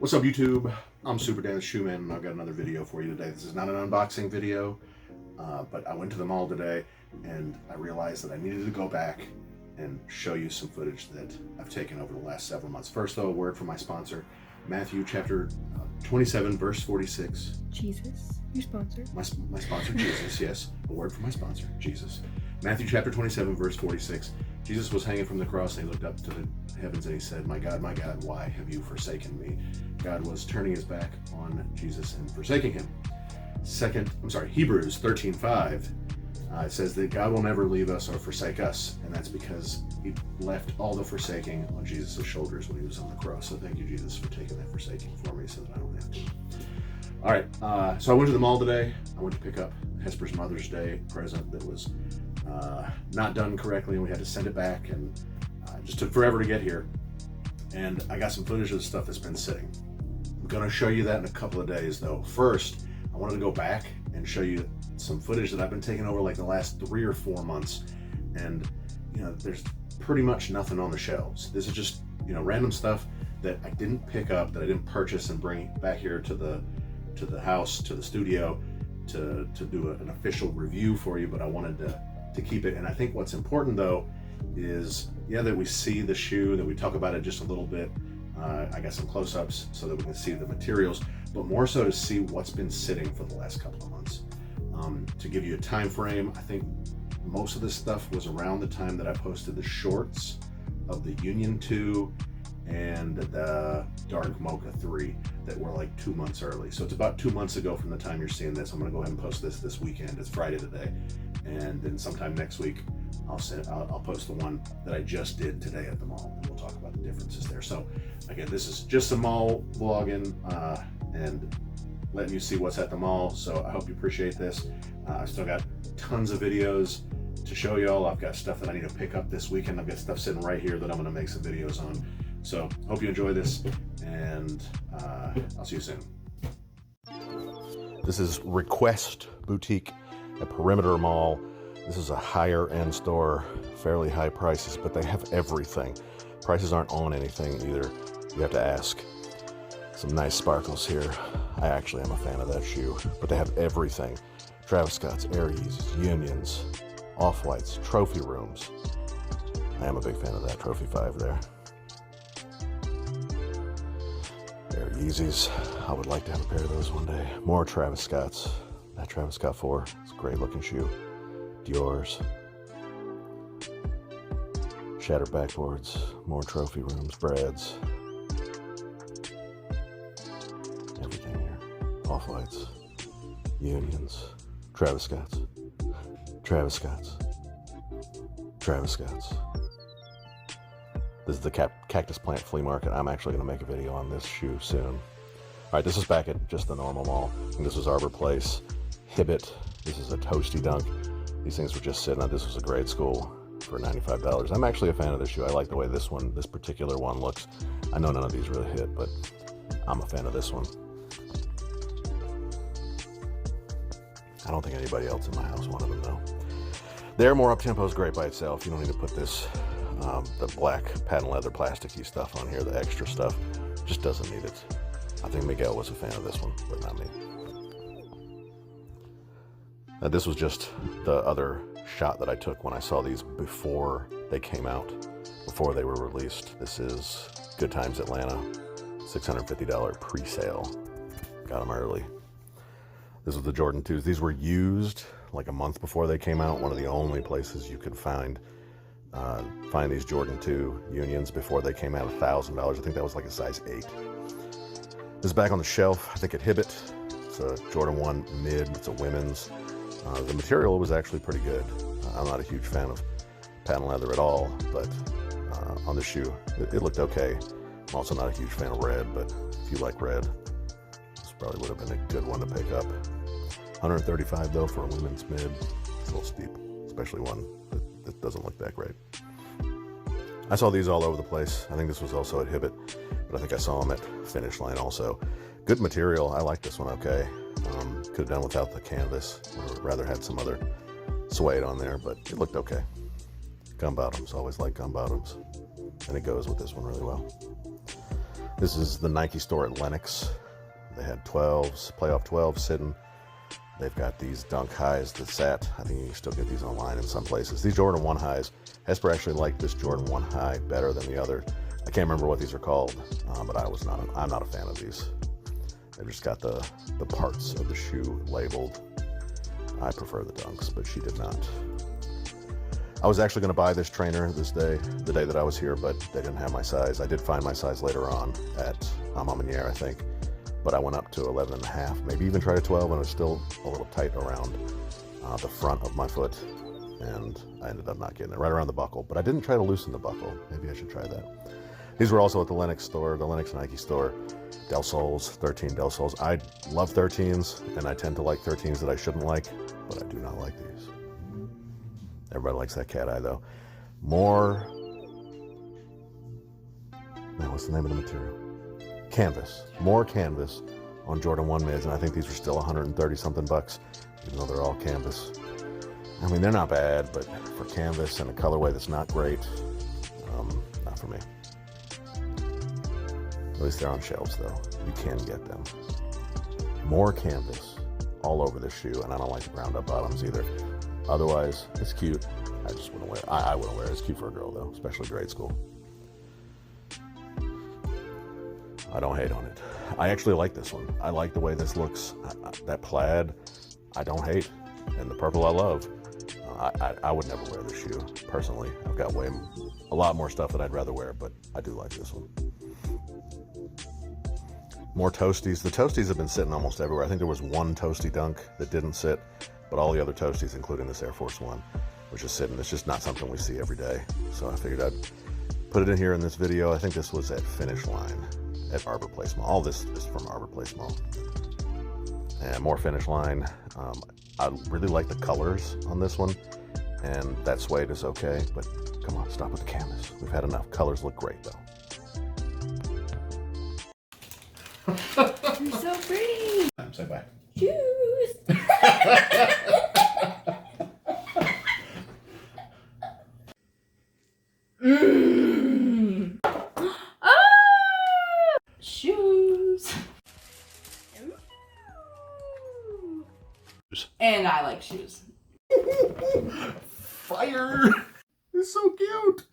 What's up, YouTube? I'm Super Dan the Shoeman, and I've got another video for you today. This is not an unboxing video, but I went to the mall today and I realized that I needed to go back and show you some footage that I've taken over the last several months. First, though, a word from my sponsor, Matthew chapter 27, verse 46. Jesus, your sponsor. My sponsor, Jesus, yes. A word from my sponsor, Jesus. Matthew chapter 27, verse 46. Jesus was hanging from the cross and he looked up to the heavens and he said, my God, why have you forsaken me? God was turning his back on Jesus and forsaking him. Hebrews 13:5. It says that God will never leave us or forsake us, and that's because he left all the forsaking on Jesus' shoulders when he was on the cross. So thank you, Jesus, for taking that forsaking for me so that I don't have to. All right, so I went to the mall today. I went to pick up Hesper's Mother's Day present that was not done correctly, and we had to send it back, and just took forever to get here. And I got some footage of the stuff that's been sitting. I'm going to show you that in a couple of days, though. First, I wanted to go back and show you some footage that I've been taking over like the last 3 or 4 months, and there's pretty much nothing on the shelves. This is just random stuff that I didn't pick up, that I didn't purchase and bring back here to the house, to the studio, to do an official review for you, but I wanted to keep it. And I think what's important, though, is that we see the shoe, that we talk about it just a little bit. I got some close-ups so that we can see the materials, but more so to see what's been sitting for the last couple of months. To give you a time frame, I think most of this stuff was around the time that I posted the shorts of the Union 2 and the Dark Mocha 3 that were like 2 months early. So it's about 2 months ago from the time you're seeing this. I'm gonna go ahead and post this weekend. It's Friday today. And then sometime next week, I'll post the one that I just did today at the mall, and we'll talk about the differences there. So again, this is just a mall vlogging and letting you see what's at the mall. So I hope you appreciate this. I still got tons of videos to show y'all. I've got stuff that I need to pick up this weekend. I've got stuff sitting right here that I'm gonna make some videos on. So hope you enjoy this, and I'll see you soon. This is Request Boutique at Perimeter Mall. This is a higher end store, fairly high prices, but they have everything. Prices aren't on anything either. You have to ask. Some nice sparkles here. I actually am a fan of that shoe, but they have everything. Travis Scott's, Air Yeezys, Unions, Off-Whites, Trophy Rooms. I am a big fan of that Trophy 5 there. Air Yeezys. I would like to have a pair of those one day. More Travis Scott's. That Travis Scott 4. It's a great looking shoe. Dior's. Shattered backboards. More Trophy Rooms. Brad's. Everything here. Off-Whites. Unions. Travis Scott's. Travis Scott's. Travis Scott's. This is the Cactus Plant Flea Market. I'm actually going to make a video on this shoe soon. All right, this is back at just the normal mall. And this was Arbor Place. Hibbett. This is a Toasty Dunk. These things were just sitting on. This was a grade school for $95. I'm actually a fan of this shoe. I like the way this particular one looks. I know none of these really hit, but I'm a fan of this one. I don't think anybody else in my house wanted them though. There, more up-tempo is great by itself. You don't need to put this, the black patent leather plasticky stuff on here, the extra stuff. Just doesn't need it. I think Miguel was a fan of this one, but not me. Now, this was just the other shot that I took when I saw these before they came out, before they were released. This is Good Times Atlanta, $650 pre-sale. Got them early. This was the Jordan 2s. These were used like a month before they came out. One of the only places you could find these Jordan 2 Unions before they came out, $1,000. I think that was like a size 8. This is back on the shelf, I think at Hibbett. It's a Jordan 1 mid, it's a women's. The material was actually pretty good. I'm not a huge fan of patent leather at all, but on the shoe, it looked okay. I'm also not a huge fan of red, but if you like red, this probably would have been a good one to pick up. $135 though for a women's mid. It's a little steep, especially one that doesn't look that great. I saw these all over the place. I think this was also at Hibbett, but I think I saw them at Finish Line also. Good material. I like this one okay. Could have done without the canvas, or rather had some other suede on there, but it looked okay. Gum bottoms, always like gum bottoms, and it goes with this one really well. This is the Nike store at Lenox. They had 12s, playoff 12s sitting. They've got these Dunk highs that sat. I think you can still get these online in some places. These Jordan 1 highs. Hesper actually liked this Jordan 1 high better than the other. I can't remember what these are called, but I'm not a fan of these. They've just got the parts of the shoe labeled. I prefer the Dunks, but she did not. I was actually going to buy this trainer the day that I was here, but they didn't have my size. I did find my size later on at Amamaniere, I think, but I went up to 11 and a half, maybe even tried a 12, and it was still a little tight around the front of my foot, and I ended up not getting it, right around the buckle, but I didn't try to loosen the buckle. Maybe I should try that. These were also at the Lenox store, the Lenox Nike store. Del Sols, 13 Del Sols. I love 13s, and I tend to like 13s that I shouldn't like, but I do not like these. Everybody likes that cat eye, though. More... Now, what's the name of the material? Canvas. More canvas on Jordan 1 mids, and I think these are still 130-something bucks, even though they're all canvas. I mean, they're not bad, but for canvas and a colorway that's not great, not for me. At least they're on shelves, though. You can get them. More canvas all over this shoe, and I don't like the ground-up bottoms either. Otherwise, it's cute. I just wouldn't wear it. I wouldn't wear it. It's cute for a girl, though, especially grade school. I don't hate on it. I actually like this one. I like the way this looks. That plaid, I don't hate. And the purple I love. I would never wear this shoe, personally. I've got a lot more stuff that I'd rather wear, but I do like this one. More Toasties. The Toasties have been sitting almost everywhere. I think there was one Toasty Dunk that didn't sit, but all the other Toasties, including this Air Force One, was just sitting. It's just not something we see every day. So I figured I'd put it in here in this video. I think this was at Finish Line at Arbor Place Mall. All this is from Arbor Place Mall. And more Finish Line. I really like the colors on this one, and that suede is okay, but come on, stop with the canvas. We've had enough. Colors look great, though. You're so pretty. Say bye. Choose. Ah! Shoes. And I like shoes. Fire! It's so cute.